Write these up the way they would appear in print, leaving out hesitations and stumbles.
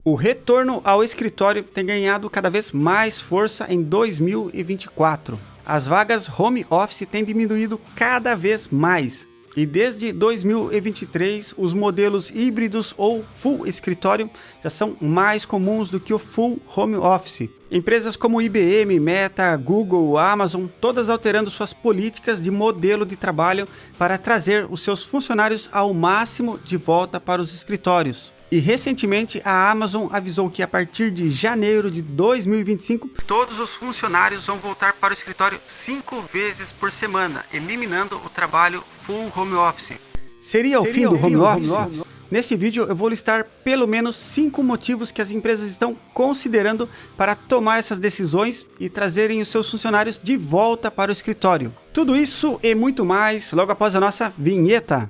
O retorno ao escritório tem ganhado cada vez mais força em 2024. As vagas home office têm diminuído cada vez mais. E desde 2023, os modelos híbridos ou full escritório já são mais comuns do que o full home office. Empresas como IBM, Meta, Google, Amazon, todas alterando suas políticas de modelo de trabalho para trazer os seus funcionários ao máximo de volta para os escritórios. E recentemente a Amazon avisou que a partir de janeiro de 2025, todos os funcionários vão voltar para o escritório 5 vezes por semana, eliminando o trabalho full home office. Seria o fim do home office? Nesse vídeo eu vou listar pelo menos 5 motivos que as empresas estão considerando para tomar essas decisões e trazerem os seus funcionários de volta para o escritório. Tudo isso e muito mais logo após a nossa vinheta.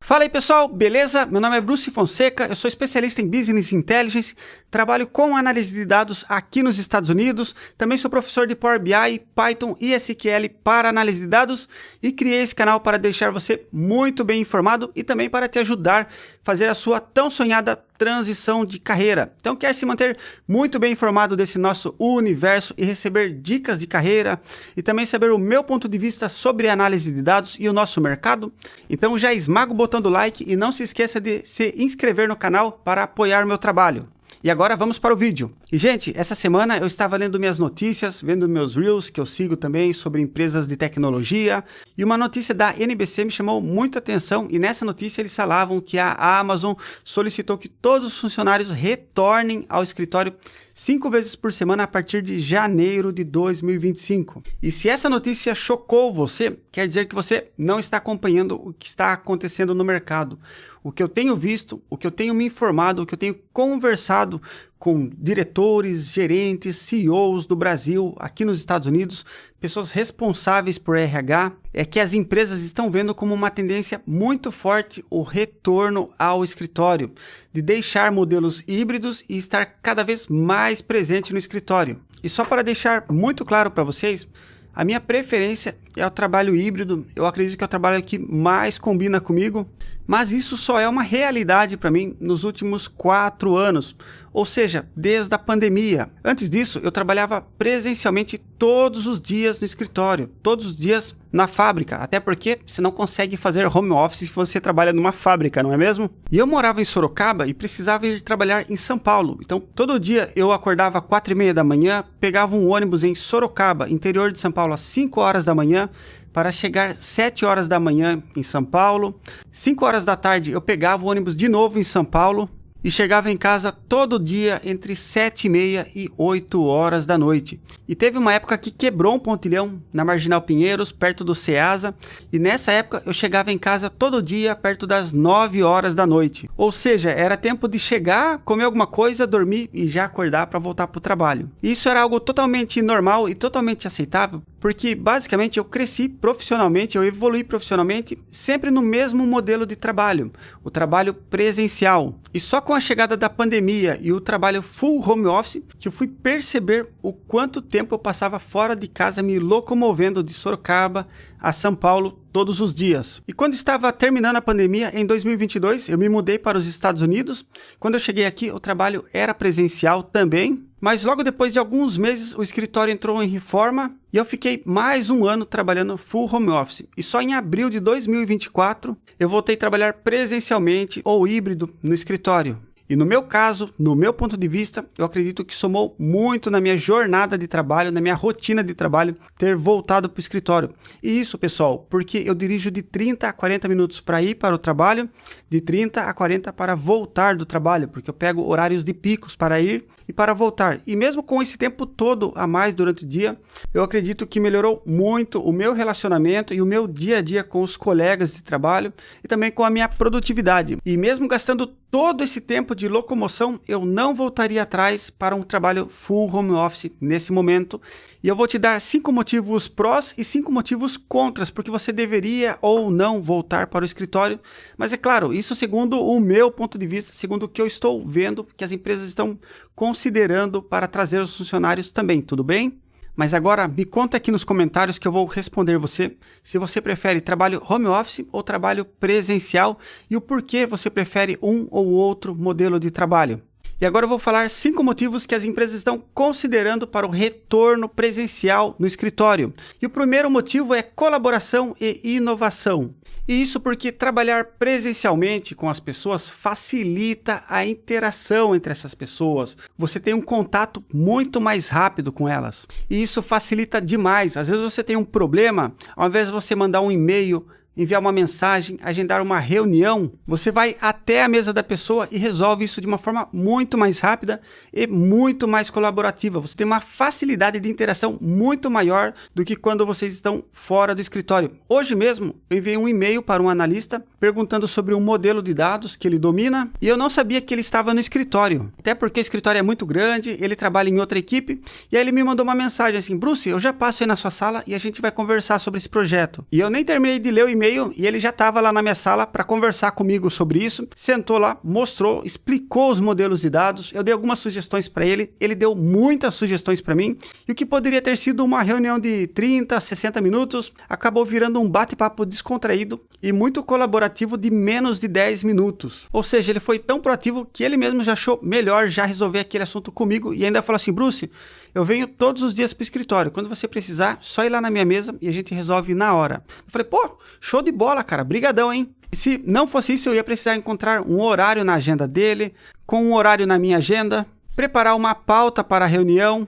Fala aí pessoal, beleza? Meu nome é Bruce Fonseca, eu sou especialista em Business Intelligence, trabalho com análise de dados aqui nos Estados Unidos, também sou professor de Power BI, Python e SQL para análise de dados e criei esse canal para deixar você muito bem informado e também para te ajudar a fazer a sua tão sonhada transição de carreira. Então quer se manter muito bem informado desse nosso universo e receber dicas de carreira e também saber o meu ponto de vista sobre análise de dados e o nosso mercado? Então já esmaga o botão do like e não se esqueça de se inscrever no canal para apoiar o meu trabalho. E agora vamos para o vídeo. E gente, essa semana eu estava lendo minhas notícias, vendo meus Reels, que eu sigo também, sobre empresas de tecnologia. E uma notícia da NBC me chamou muita atenção. E nessa notícia eles falavam que a Amazon solicitou que todos os funcionários retornem ao escritório 5 vezes por semana a partir de janeiro de 2025. E se essa notícia chocou você, quer dizer que você não está acompanhando o que está acontecendo no mercado. O que eu tenho visto, o que eu tenho me informado, o que eu tenho conversado com diretores, gerentes, CEOs do Brasil, aqui nos Estados Unidos, pessoas responsáveis por RH, é que as empresas estão vendo como uma tendência muito forte o retorno ao escritório, de deixar modelos híbridos e estar cada vez mais presente no escritório. E só para deixar muito claro para vocês, a minha preferência é o trabalho híbrido, eu acredito que é o trabalho que mais combina comigo, mas isso só é uma realidade para mim nos últimos 4 anos, ou seja, desde a pandemia. Antes disso, eu trabalhava presencialmente todos os dias no escritório, todos os dias na fábrica, até porque você não consegue fazer home office se você trabalha numa fábrica, não é mesmo? E eu morava em Sorocaba e precisava ir trabalhar em São Paulo, então todo dia eu acordava às 4h30 da manhã, pegava um ônibus em Sorocaba, interior de São Paulo, às 5 horas da manhã, para chegar 7 horas da manhã em São Paulo. 5 horas da tarde eu pegava o ônibus de novo em São Paulo e chegava em casa todo dia entre 7h30 e 8 horas da noite. E teve uma época que quebrou um pontilhão na Marginal Pinheiros, perto do Ceasa, e nessa época eu chegava em casa todo dia perto das 9 horas da noite. Ou seja, era tempo de chegar, comer alguma coisa, dormir e já acordar para voltar para o trabalho. E isso era algo totalmente normal e totalmente aceitável, porque basicamente eu cresci profissionalmente, eu evoluí profissionalmente sempre no mesmo modelo de trabalho, o trabalho presencial. E só com a chegada da pandemia e o trabalho full home office que eu fui perceber o quanto tempo eu passava fora de casa me locomovendo de Sorocaba a São Paulo todos os dias. E quando estava terminando a pandemia, em 2022, eu me mudei para os Estados Unidos. Quando eu cheguei aqui, o trabalho era presencial também, mas logo depois de alguns meses, o escritório entrou em reforma e eu fiquei mais um ano trabalhando full home office. E só em abril de 2024, eu voltei a trabalhar presencialmente ou híbrido no escritório. E no meu caso, no meu ponto de vista, eu acredito que somou muito na minha jornada de trabalho, na minha rotina de trabalho, ter voltado para o escritório. E isso, pessoal, porque eu dirijo de 30 a 40 minutos para ir para o trabalho, de 30 a 40 para voltar do trabalho, porque eu pego horários de picos para ir e para voltar. E mesmo com esse tempo todo a mais durante o dia, eu acredito que melhorou muito o meu relacionamento e o meu dia a dia com os colegas de trabalho e também com a minha produtividade. E mesmo gastando todo esse tempo de locomoção, eu não voltaria atrás para um trabalho full home office nesse momento. E eu vou te dar 5 motivos prós e 5 motivos contras, porque você deveria ou não voltar para o escritório. Mas é claro, isso segundo o meu ponto de vista, segundo o que eu estou vendo que as empresas estão considerando para trazer os funcionários também, tudo bem? Mas agora me conta aqui nos comentários que eu vou responder você se você prefere trabalho home office ou trabalho presencial e o porquê você prefere um ou outro modelo de trabalho. E agora eu vou falar 5 motivos que as empresas estão considerando para o retorno presencial no escritório. E o primeiro motivo é colaboração e inovação. E isso porque trabalhar presencialmente com as pessoas facilita a interação entre essas pessoas. Você tem um contato muito mais rápido com elas. E isso facilita demais. Às vezes você tem um problema, ao invés de você mandar um e-mail, enviar uma mensagem, agendar uma reunião, você vai até a mesa da pessoa e resolve isso de uma forma muito mais rápida e muito mais colaborativa. Você tem uma facilidade de interação muito maior do que quando vocês estão fora do escritório. Hoje mesmo, eu enviei um e-mail para um analista perguntando sobre um modelo de dados que ele domina e eu não sabia que ele estava no escritório. Até porque o escritório é muito grande, ele trabalha em outra equipe e aí ele me mandou uma mensagem assim: Bruce, eu já passo aí na sua sala e a gente vai conversar sobre esse projeto. E eu nem terminei de ler o e-mail e ele já estava lá na minha sala para conversar comigo sobre isso, sentou lá, mostrou, explicou os modelos de dados, eu dei algumas sugestões para ele, ele deu muitas sugestões para mim, e o que poderia ter sido uma reunião de 30, 60 minutos, acabou virando um bate-papo descontraído e muito colaborativo de menos de 10 minutos. Ou seja, ele foi tão proativo que ele mesmo já achou melhor já resolver aquele assunto comigo e ainda falou assim: Bruce, eu venho todos os dias para o escritório, quando você precisar, só ir lá na minha mesa e a gente resolve na hora. Eu falei: pô, show de bola, cara, brigadão, hein? E se não fosse isso, eu ia precisar encontrar um horário na agenda dele, com um horário na minha agenda, preparar uma pauta para a reunião,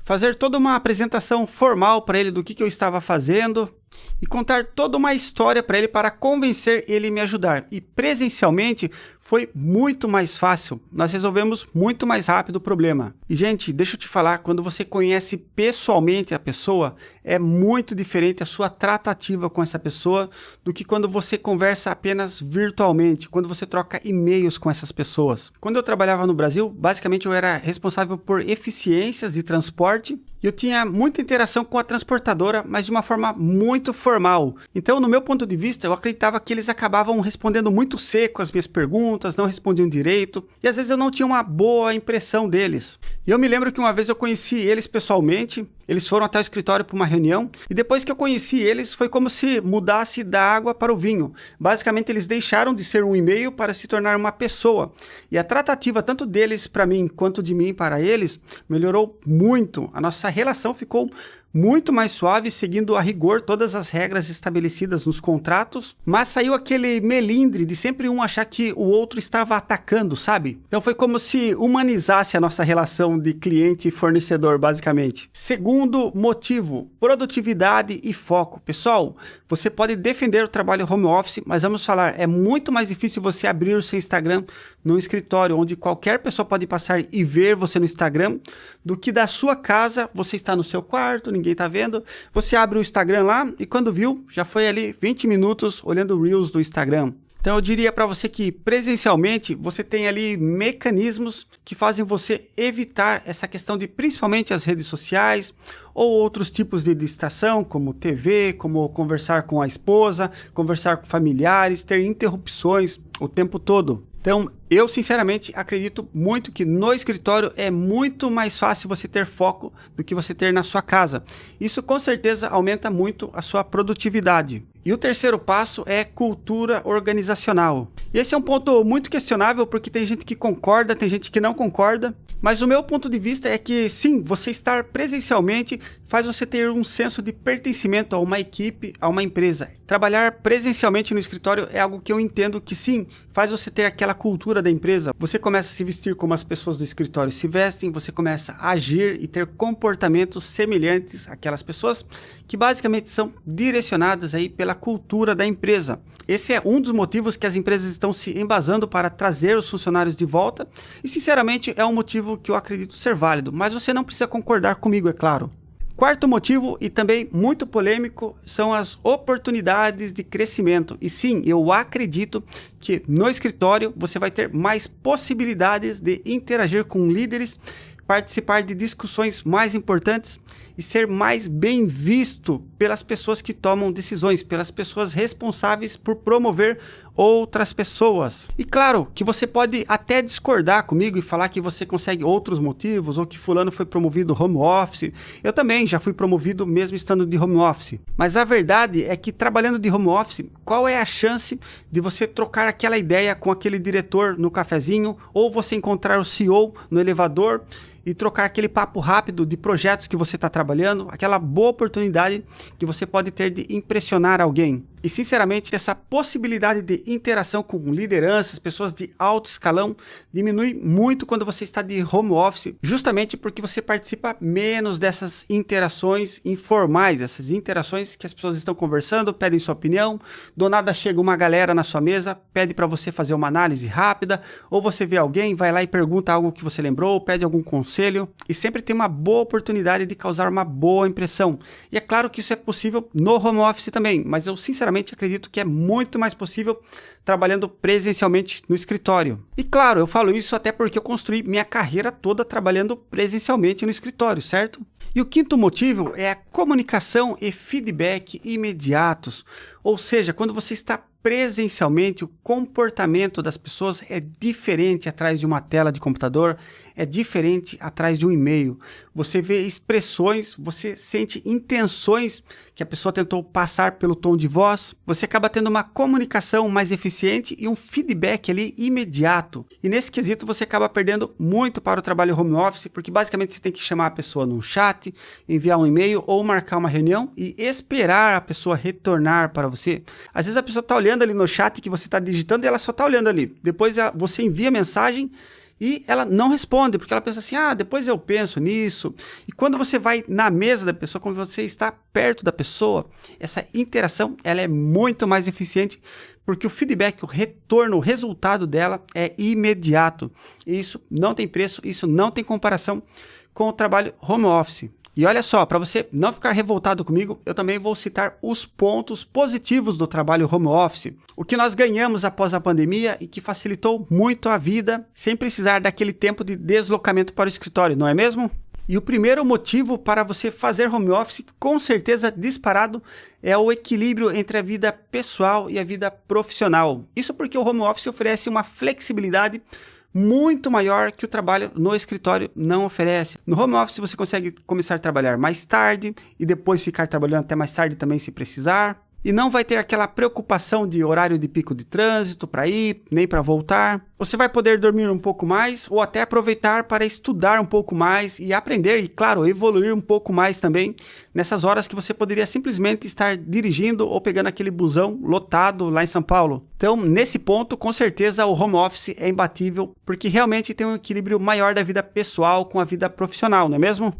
fazer toda uma apresentação formal para ele do que eu estava fazendo e contar toda uma história para ele para convencer ele a me ajudar. E presencialmente foi muito mais fácil, nós resolvemos muito mais rápido o problema. E gente, deixa eu te falar, quando você conhece pessoalmente a pessoa, é muito diferente a sua tratativa com essa pessoa do que quando você conversa apenas virtualmente, quando você troca e-mails com essas pessoas. Quando eu trabalhava no Brasil, basicamente eu era responsável por eficiências de transporte e eu tinha muita interação com a transportadora, mas de uma forma muito formal. Então, no meu ponto de vista, eu acreditava que eles acabavam respondendo muito seco as minhas perguntas, não respondiam direito, e às vezes eu não tinha uma boa impressão deles. E eu me lembro que uma vez eu conheci eles pessoalmente, eles foram até o escritório para uma reunião, e depois que eu conheci eles, foi como se mudasse da água para o vinho. Basicamente, eles deixaram de ser um e-mail para se tornar uma pessoa. E a tratativa, tanto deles para mim, quanto de mim para eles, melhorou muito. A nossa relação ficou muito mais suave, seguindo a rigor todas as regras estabelecidas nos contratos, mas saiu aquele melindre de sempre um achar que o outro estava atacando, sabe? Então foi como se humanizasse a nossa relação de cliente e fornecedor, basicamente. Segundo motivo, produtividade e foco. Pessoal, você pode defender o trabalho home office, mas vamos falar, é muito mais difícil você abrir o seu Instagram num escritório onde qualquer pessoa pode passar e ver você no Instagram, do que da sua casa, você está no seu quarto, ninguém está vendo, você abre o Instagram lá e quando viu, já foi ali 20 minutos olhando o Reels do Instagram. Então eu diria para você que presencialmente você tem ali mecanismos que fazem você evitar essa questão de principalmente as redes sociais ou outros tipos de distração, como TV, como conversar com a esposa, conversar com familiares, ter interrupções o tempo todo. Então, eu sinceramente acredito muito que no escritório é muito mais fácil você ter foco do que você ter na sua casa. Isso com certeza aumenta muito a sua produtividade. E o terceiro passo é cultura organizacional. E esse é um ponto muito questionável porque tem gente que concorda, tem gente que não concorda. Mas o meu ponto de vista é que sim, você estar presencialmente faz você ter um senso de pertencimento a uma equipe, a uma empresa. Trabalhar presencialmente no escritório é algo que eu entendo que sim, faz você ter aquela cultura da empresa. Você começa a se vestir como as pessoas do escritório se vestem, você começa a agir e ter comportamentos semelhantes àquelas pessoas que basicamente são direcionadas aí pela cultura da empresa. Esse é um dos motivos que as empresas estão se embasando para trazer os funcionários de volta e sinceramente é um motivo que eu acredito ser válido, mas você não precisa concordar comigo, é claro. Quarto motivo, e também muito polêmico, são as oportunidades de crescimento. E sim, eu acredito que no escritório você vai ter mais possibilidades de interagir com líderes, participar de discussões mais importantes e ser mais bem visto pelas pessoas que tomam decisões, pelas pessoas responsáveis por promover outras pessoas. E claro que você pode até discordar comigo e falar que você consegue outros motivos ou que fulano foi promovido home office. Eu também já fui promovido mesmo estando de home office. Mas a verdade é que trabalhando de home office, qual é a chance de você trocar aquela ideia com aquele diretor no cafezinho ou você encontrar o CEO no elevador e trocar aquele papo rápido de projetos que você está trabalhando, aquela boa oportunidade que você pode ter de impressionar alguém. E sinceramente, essa possibilidade de interação com lideranças, pessoas de alto escalão, diminui muito quando você está de home office, justamente porque você participa menos dessas interações informais, essas interações que as pessoas estão conversando, pedem sua opinião, do nada chega uma galera na sua mesa, pede para você fazer uma análise rápida, ou você vê alguém, vai lá e pergunta algo que você lembrou, pede algum conselho, e sempre tem uma boa oportunidade de causar uma boa impressão. E é claro que isso é possível no home office também, mas eu sinceramente acredito que é muito mais possível trabalhando presencialmente no escritório. E claro, eu falo isso até porque eu construí minha carreira toda trabalhando presencialmente no escritório, certo? E o quinto motivo é a comunicação e feedback imediatos. Ou seja, quando você está presencialmente, o comportamento das pessoas é diferente atrás de uma tela de computador, é diferente atrás de um e-mail. Você vê expressões, você sente intenções que a pessoa tentou passar pelo tom de voz, você acaba tendo uma comunicação mais eficiente e um feedback ali imediato. E nesse quesito você acaba perdendo muito para o trabalho home office, porque basicamente você tem que chamar a pessoa num chat, enviar um e-mail ou marcar uma reunião e esperar a pessoa retornar para você. Às vezes a pessoa está olhando ali no chat que você está digitando e ela só está olhando ali. Depois você envia a mensagem e ela não responde, porque ela pensa assim, depois eu penso nisso. E quando você vai na mesa da pessoa, quando você está perto da pessoa, essa interação ela é muito mais eficiente, porque o feedback, o retorno, o resultado dela é imediato. E isso não tem preço, isso não tem comparação com o trabalho home office. E olha só, para você não ficar revoltado comigo, eu também vou citar os pontos positivos do trabalho home office. O que nós ganhamos após a pandemia e que facilitou muito a vida sem precisar daquele tempo de deslocamento para o escritório, não é mesmo? E o primeiro motivo para você fazer home office, com certeza disparado, é o equilíbrio entre a vida pessoal e a vida profissional. Isso porque o home office oferece uma flexibilidade muito maior que o trabalho no escritório não oferece. No home office você consegue começar a trabalhar mais tarde e depois ficar trabalhando até mais tarde também se precisar. E não vai ter aquela preocupação de horário de pico de trânsito para ir, nem para voltar. Você vai poder dormir um pouco mais ou até aproveitar para estudar um pouco mais e aprender e, claro, evoluir um pouco mais também nessas horas que você poderia simplesmente estar dirigindo ou pegando aquele busão lotado lá em São Paulo. Então, nesse ponto, com certeza o home office é imbatível porque realmente tem um equilíbrio maior da vida pessoal com a vida profissional, não é mesmo?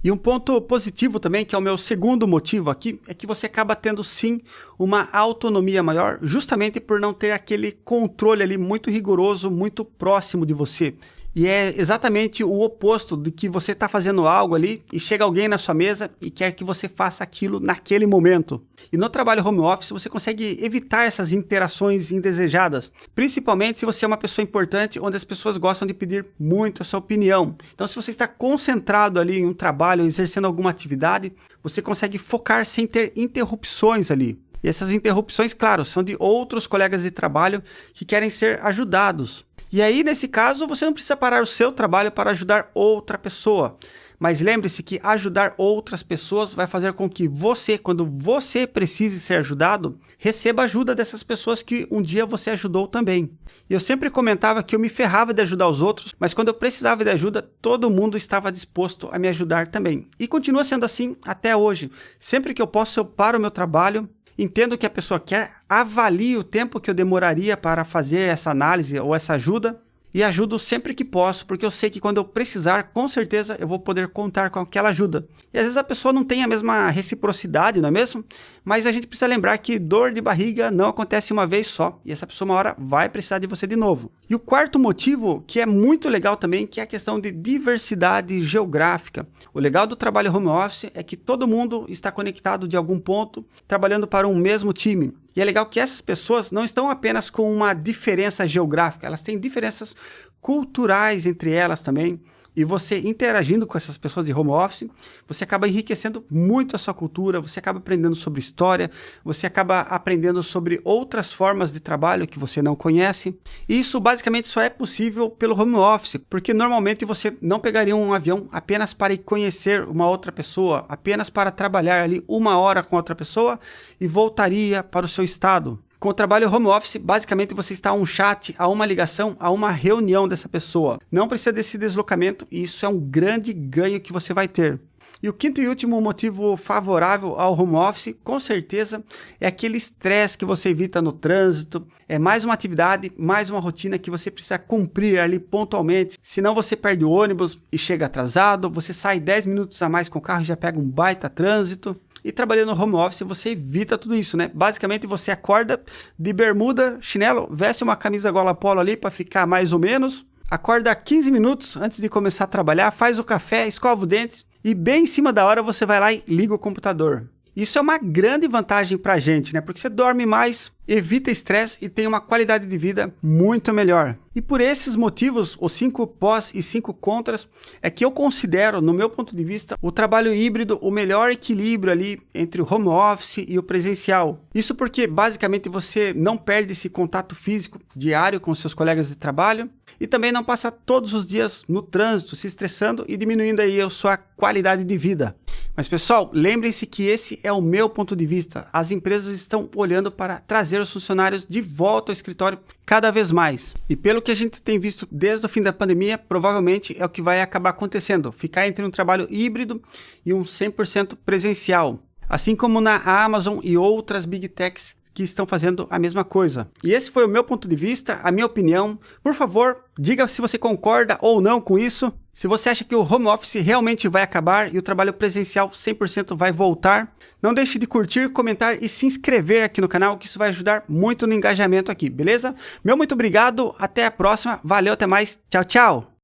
E um ponto positivo também, que é o meu segundo motivo aqui, é que você acaba tendo sim uma autonomia maior, justamente por não ter aquele controle ali muito rigoroso, muito próximo de você. E é exatamente o oposto de que você está fazendo algo ali e chega alguém na sua mesa e quer que você faça aquilo naquele momento. E no trabalho home office você consegue evitar essas interações indesejadas, principalmente se você é uma pessoa importante onde as pessoas gostam de pedir muito a sua opinião. Então se você está concentrado ali em um trabalho, exercendo alguma atividade, você consegue focar sem ter interrupções ali. E essas interrupções, claro, são de outros colegas de trabalho que querem ser ajudados. E aí, nesse caso, você não precisa parar o seu trabalho para ajudar outra pessoa. Mas lembre-se que ajudar outras pessoas vai fazer com que você, quando você precise ser ajudado, receba ajuda dessas pessoas que um dia você ajudou também. E eu sempre comentava que eu me ferrava de ajudar os outros, mas quando eu precisava de ajuda, todo mundo estava disposto a me ajudar também. E continua sendo assim até hoje. Sempre que eu posso, eu paro o meu trabalho, entendo o que a pessoa quer, avalio o tempo que eu demoraria para fazer essa análise ou essa ajuda e ajudo sempre que posso, porque eu sei que quando eu precisar, com certeza eu vou poder contar com aquela ajuda. E às vezes a pessoa não tem a mesma reciprocidade, não é mesmo? Mas a gente precisa lembrar que dor de barriga não acontece uma vez só, e essa pessoa uma hora vai precisar de você de novo. E o quarto motivo, que é muito legal também, que é a questão de diversidade geográfica. O legal do trabalho home office é que todo mundo está conectado de algum ponto, trabalhando para um mesmo time. E é legal que essas pessoas não estão apenas com uma diferença geográfica, elas têm diferenças culturais entre elas também. e você interagindo com essas pessoas de home office, você acaba enriquecendo muito a sua cultura, você acaba aprendendo sobre história, você acaba aprendendo sobre outras formas de trabalho que você não conhece. E isso basicamente só é possível pelo home office, porque normalmente você não pegaria um avião apenas para ir conhecer uma outra pessoa, apenas para trabalhar ali 1 hora com outra pessoa e voltaria para o seu estado. Com o trabalho home office, basicamente você está a um chat, a uma ligação, a uma reunião dessa pessoa. Não precisa desse deslocamento e isso é um grande ganho que você vai ter. E o quinto e último motivo favorável ao home office, com certeza, é aquele estresse que você evita no trânsito. É mais uma atividade, mais uma rotina que você precisa cumprir ali pontualmente. Senão você perde o ônibus e chega atrasado, você sai 10 minutos a mais com o carro e já pega um baita trânsito. E trabalhando no home office, você evita tudo isso, né? Basicamente, você acorda de bermuda, chinelo, veste uma camisa gola polo ali para ficar mais ou menos. Acorda 15 minutos antes de começar a trabalhar, faz o café, escova os dentes e bem em cima da hora você vai lá e liga o computador. Isso é uma grande vantagem para a gente, né? Porque você dorme mais, evita estresse e tem uma qualidade de vida muito melhor. E por esses motivos, os 5 pós e 5 contras, é que eu considero, no meu ponto de vista, o trabalho híbrido o melhor equilíbrio ali entre o home office e o presencial. Isso porque basicamente você não perde esse contato físico diário com seus colegas de trabalho e também não passa todos os dias no trânsito se estressando e diminuindo aí a sua qualidade de vida. Mas pessoal, lembrem-se que esse é o meu ponto de vista. As empresas estão olhando para trazer os funcionários de volta ao escritório cada vez mais. E pelo que a gente tem visto desde o fim da pandemia, provavelmente é o que vai acabar acontecendo. Ficar entre um trabalho híbrido e um 100% presencial. Assim como na Amazon e outras Big Techs que estão fazendo a mesma coisa. E esse foi o meu ponto de vista, a minha opinião. Por favor, diga se você concorda ou não com isso. Se você acha que o home office realmente vai acabar e o trabalho presencial 100% vai voltar, não deixe de curtir, comentar e se inscrever aqui no canal, que isso vai ajudar muito no engajamento aqui, beleza? Meu muito obrigado, até a próxima, valeu, até mais, tchau, tchau!